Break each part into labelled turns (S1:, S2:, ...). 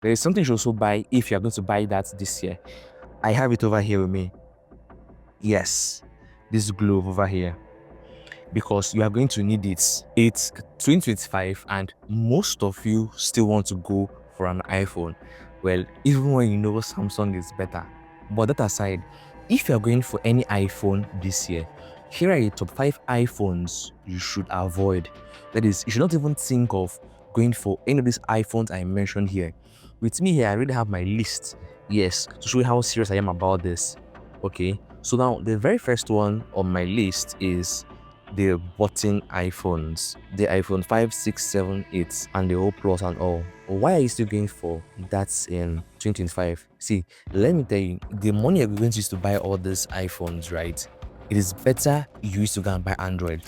S1: There is something you should also buy if you are going to buy that this year. I have it over here with me. Yes, this glove over here, because you are going to need it. It's 2025 and most of you still want to go for an iPhone. Well, even when you know Samsung is better. But that aside, if you're going for any iPhone this year, here are the top 5 iPhones you should avoid. That is, you should not even think of going for any of these iPhones I mentioned here. With me here, I really have my list. Yes, to show you how serious I am about this. Okay, so now the very first one on my list is the button iPhones, the iPhone 5, 6, 7, 8, and the O Plus and all. Why are you still going for that in 2025? See, let me tell you, the money you're going to use to buy all these iPhones, right? It is better you used to go and buy Android,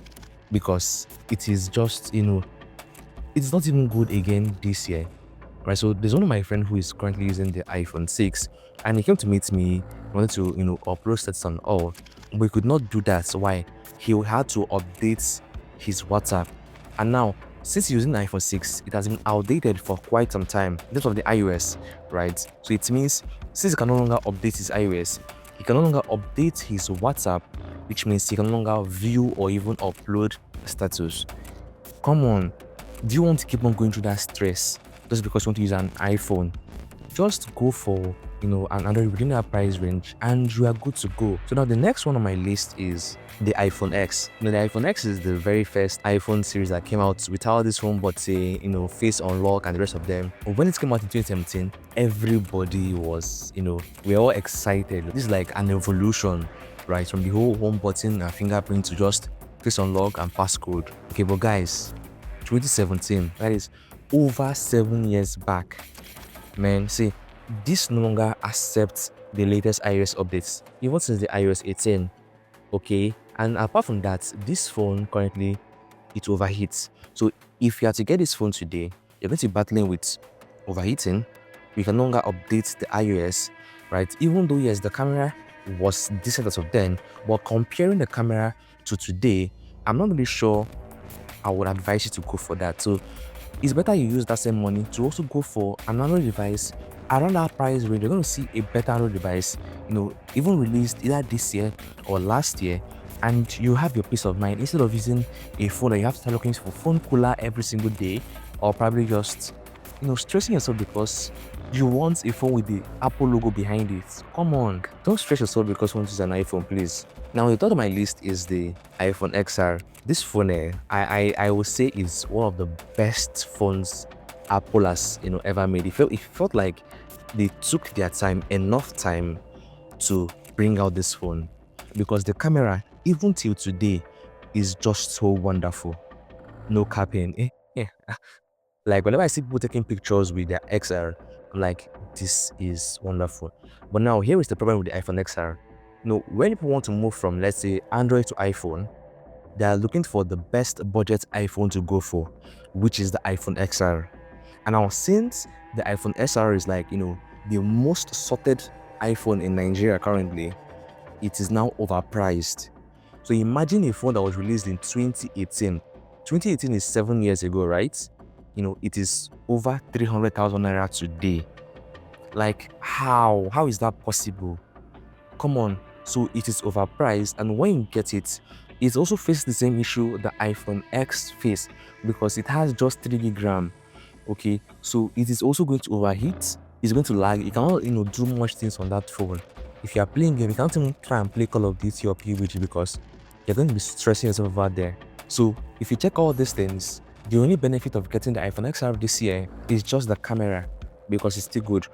S1: because it is just, it's not even good again this year. Right, so there's one of my friend who is currently using the iPhone 6, and he came to meet me, wanted to, upload stats and all. We could not do that. So why? He had to update his WhatsApp. And now, since he's using the iPhone 6, it has been outdated for quite some time. This of the iOS, right? So it means since he can no longer update his iOS, he can no longer update his WhatsApp, which means he can no longer view or even upload status. Come on, do you want to keep on going through that stress just because you want to use an iPhone? Just go for an Android within that price range and you are good to go. So now the next one on my list is the iPhone X. The iPhone X is the very first iPhone series that came out without this phone, but say face unlock and the rest of them. But when it came out in 2017, everybody was we're all excited. This is like an evolution, right, from the whole home button and fingerprint to just face unlock and passcode. Okay, but guys, 2017, that is over 7 years back. Man, see, this no longer accepts the latest iOS updates, even since the iOS 18. Okay, and apart from that, this phone currently it overheats. So if you are to get this phone today, you're going to be battling with overheating. We can no longer update the iOS, right? Even though yes, the camera was decent as of then, but comparing the camera to today, I'm not really sure I would advise you to go for that. So it's better you use that same money to also go for an Android device around that price range. You're going to see a better Android device, even released either this year or last year, and you have your peace of mind instead of using a phone that you have to start looking for phone cooler every single day, or probably just stressing yourself because you want a phone with the Apple logo behind it. Come on, don't stress yourself because you want to use an iPhone, please. Now, the third on my list is the iPhone XR. This phone, I would say is one of the best phones Apple has ever made. It felt like they took their time, enough time, to bring out this phone, because the camera, even till today, is just so wonderful. No capping. Like whenever I see people taking pictures with their XR, I'm like, this is wonderful. But now here is the problem with the iPhone XR. When people want to move from, let's say, Android to iPhone, they are looking for the best budget iPhone to go for, which is the iPhone XR. And now since the iPhone XR is like, the most sorted iPhone in Nigeria currently, it is now overpriced. So imagine a phone that was released in 2018. 2018 is 7 years ago, right? It is over 300,000 naira today. Like, how is that possible? Come on. So it is overpriced, and when you get it, it also faces the same issue the iPhone X face, because it has just 3 gig RAM. Okay, so it is also going to overheat. It's going to lag. You cannot do much things on that phone. If you are playing game, you can't even try and play Call of Duty or PUBG because you're going to be stressing yourself over there. So if you check all these things, the only benefit of getting the iPhone XR this year is just the camera, because it's still good.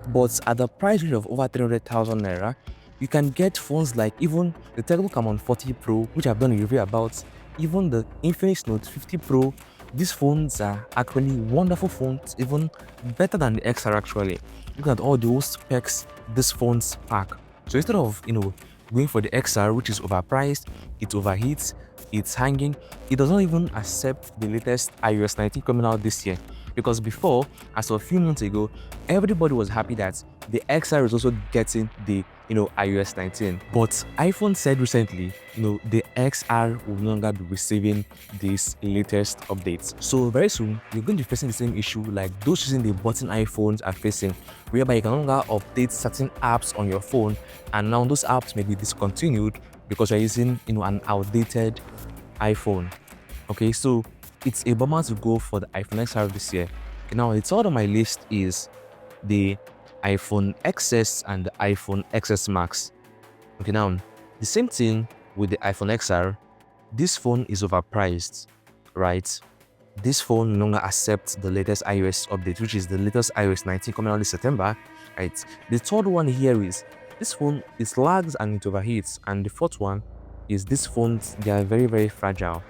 S1: But at the price range of over 300,000 naira, you can get phones like even the Tecno Camon 40 Pro, which I've done a review about, even the Infinix Note 50 Pro. These phones are actually wonderful phones, even better than the XR actually. Look at all those specs these phones pack. So instead of going for the XR, which is overpriced, it overheats, it's hanging, it does not even accept the latest iOS 19 coming out this year. Because before, as of a few months ago, everybody was happy that the XR is also getting the iOS 19. But iPhone said recently, the XR will no longer be receiving these latest updates. So very soon, you're going to be facing the same issue like those using the button iPhones are facing, whereby you can no longer update certain apps on your phone, and now those apps may be discontinued because you're using an outdated iPhone. Okay, so it's a bummer to go for the iPhone XR this year. Okay, now the third on my list is the iPhone XS and the iPhone XS Max. Okay, now the same thing with the iPhone XR. This phone is overpriced, right? This phone no longer accepts the latest iOS update, which is the latest iOS 19 coming out this September, right? The third one here is this phone is lags and it overheats, and the fourth one is these phones, they are very, very fragile.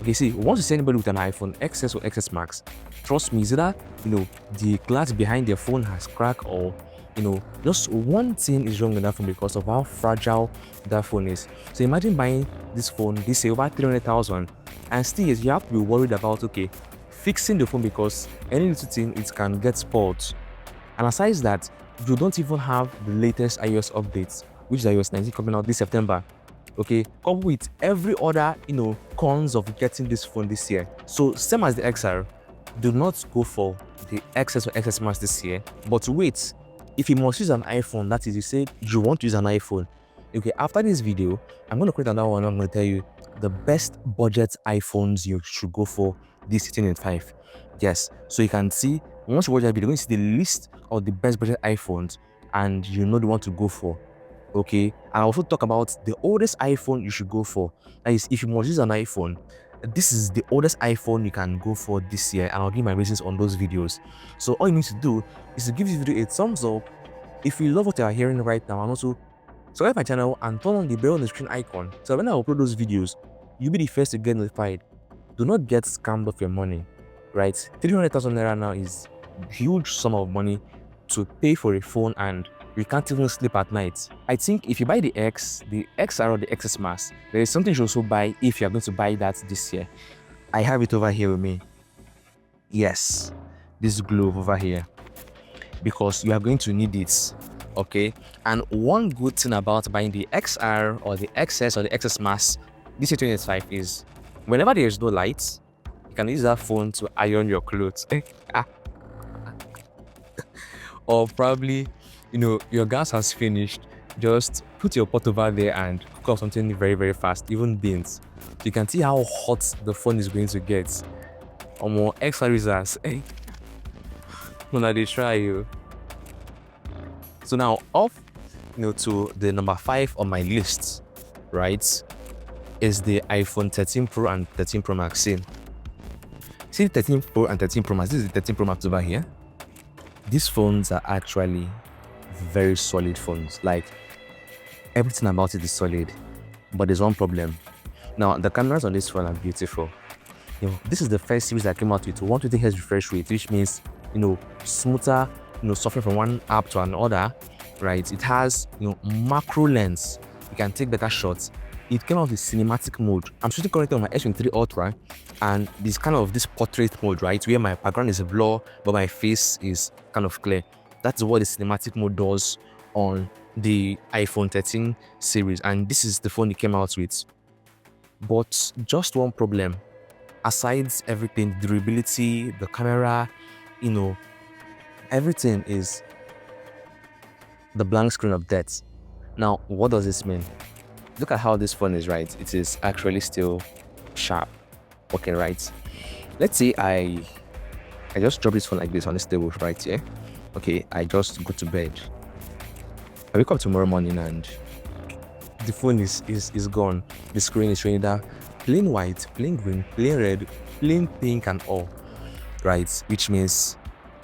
S1: Okay, see, once you see anybody with an iPhone XS or XS Max, trust me, is either the glass behind their phone has cracked, or just one thing is wrong with that phone because of how fragile that phone is. So imagine buying this phone, this say over 300,000, and still you have to be worried about fixing the phone because any little thing it can get spoiled. And aside that, you don't even have the latest iOS updates, which is iOS 19 coming out this September. Okay, coupled with every other cons of getting this phone this year. So same as the XR, do not go for the XS or XS Max this year, but wait. If you must use an iPhone, that is, you say you want to use an iPhone, okay, after this video I'm going to create another one. I'm going to tell you the best budget iPhones you should go for this 2025. Yes, so you can see, once you watch that video, you're going to see the list of the best budget iPhones, and you know the one to go for. Okay, and I also talk about the oldest iPhone you should go for. That is, if you must use an iPhone, this is the oldest iPhone you can go for this year, and I'll give my reasons on those videos. So all you need to do is to give this video a thumbs up if you love what you are hearing right now, and also subscribe my channel and turn on the bell on the screen icon, so when I upload those videos, you'll be the first to get notified. Do not get scammed of your money, right? 300,000 naira now is a huge sum of money to pay for a phone, and you can't even sleep at night. I think if you buy the XR or the XS Max, there is something you should also buy if you are going to buy that this year. I have it over here with me. Yes, this glove over here, because you are going to need it. Okay, and one good thing about buying the XR or the XS or the XS Max this 2025 is whenever there is no light, you can use that phone to iron your clothes. Or probably your gas has finished, just put your pot over there and cook up something very, very fast, even beans. So you can see how hot the phone is going to get. Or more extra results. When they try you. So now off to the number 5 on my list, right, is the iPhone 13 Pro and 13 Pro Max. See 13 Pro and 13 Pro Max. This is the 13 Pro Max over here. These phones are actually very solid phones. Like, everything about it is solid, but there's one problem. Now the cameras on this phone are beautiful. This is the first series that came out with 120Hz refresh rate, which means smoother, suffering from one app to another, right? It has macro lens. You can take better shots. It came out with cinematic mode. I'm shooting currently on my S23 Ultra, and this portrait mode, right, where my background is a blur but my face is kind of clear. That's what the cinematic mode does on the iPhone 13 series, and this is the phone it came out with. But just one problem. Aside everything, the durability, the camera, everything is the blank screen of death. Now, what does this mean? Look at how this phone is, right? It is actually still sharp, working right. Let's say I just drop this phone like this on this table right here. Okay, I just go to bed. I wake up tomorrow morning and the phone is gone. The screen is showing that plain white, plain green, plain red, plain pink and all, right? Which means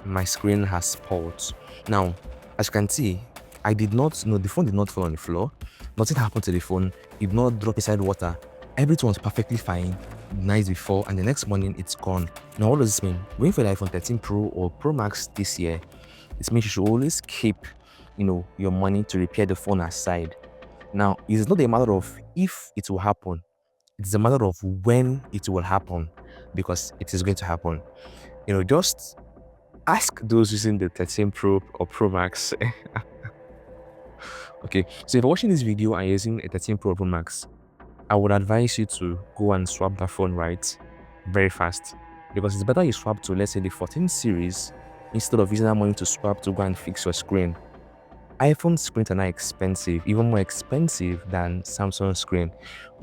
S1: my screen has spoiled. Now, as you can see, the phone did not fall on the floor. Nothing happened to the phone. It did not drop inside water. Everything was perfectly fine the night before, and the next morning it's gone. Now, what does this mean? Going for the iPhone 13 Pro or Pro Max this year, it means you should always keep your money to repair the phone aside. Now, it's not a matter of if it will happen, it's a matter of when it will happen, because it is going to happen. Just ask those using the 13 Pro or Pro Max. Okay, so if you're watching this video and you're using a 13 Pro or Pro Max, I would advise you to go and swap that phone right very fast, because it's better you swap to, let's say, the 14 series instead of using that money to swap to go and fix your screen. iPhone screens are not expensive, even more expensive than Samsung screen.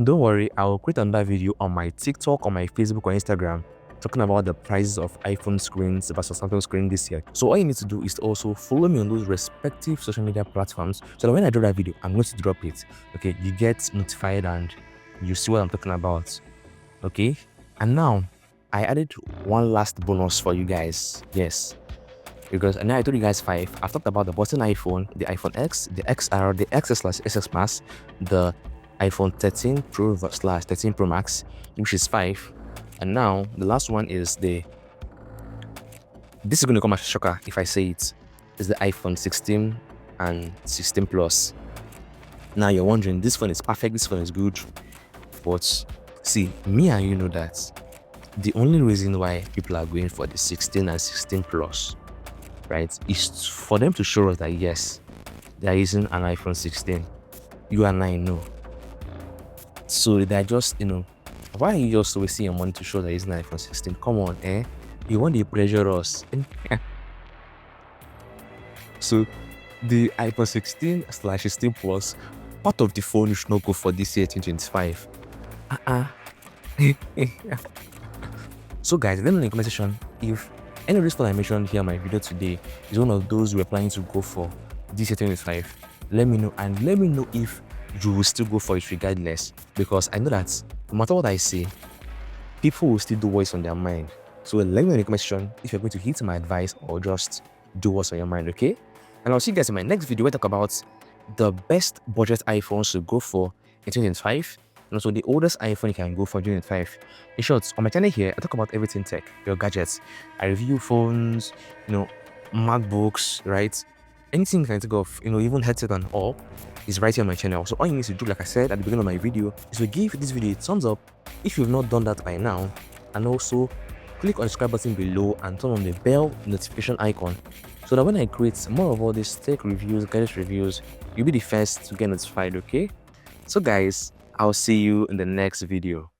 S1: Don't worry, I'll create another video on my TikTok, on my Facebook or Instagram talking about the prices of iPhone screens versus Samsung screen this year. So all you need to do is to also follow me on those respective social media platforms so that when I drop that video, I'm going to drop it. Okay, you get notified and you see what I'm talking about. Okay, and now I added one last bonus for you guys. Yes, because now I told you guys 5. I've talked about the button iPhone, the iPhone X, the XR, the XS/SS Max, the iPhone 13 Pro slash 13 Pro Max, which is 5. And now the last one is this is going to come as a shocker if I say it, is the iPhone 16 and 16 Plus. Now you're wondering, this phone is perfect, this phone is good, but see, me and you know that the only reason why people are going for the 16 and 16 Plus, right, is for them to show us that yes, they are using an iPhone 16. You and I know. So they're just, why are you just wasting your money to show that you're using an iPhone 16? Come on, eh? You want to pressure us. So the iPhone 16/16 Plus, part of the phone you should not go for this year 2025. So guys, let me know in the comment section if any of this phone I mentioned here in my video today is one of those we're planning to go for this year 2025. Let me know, and let me know if you will still go for it regardless, because I know that no matter what I say, people will still do what's on their mind. So let me know in the comment section if you're going to heed my advice or just do what's on your mind, okay? And I'll see you guys in my next video where I talk about the best budget iPhones to go for in 2025, and also the oldest iPhone you can go for during 2025. In short, on my channel here, I talk about everything tech, your gadgets. I review phones, MacBooks, right? Anything you can think of, even headset and all, is right here on my channel. So all you need to do, like I said at the beginning of my video, is to give this video a thumbs up if you've not done that by now, and also click on the subscribe button below and turn on the bell notification icon so that when I create more of all these tech reviews, gadget reviews, you'll be the first to get notified, okay? So guys, I'll see you in the next video.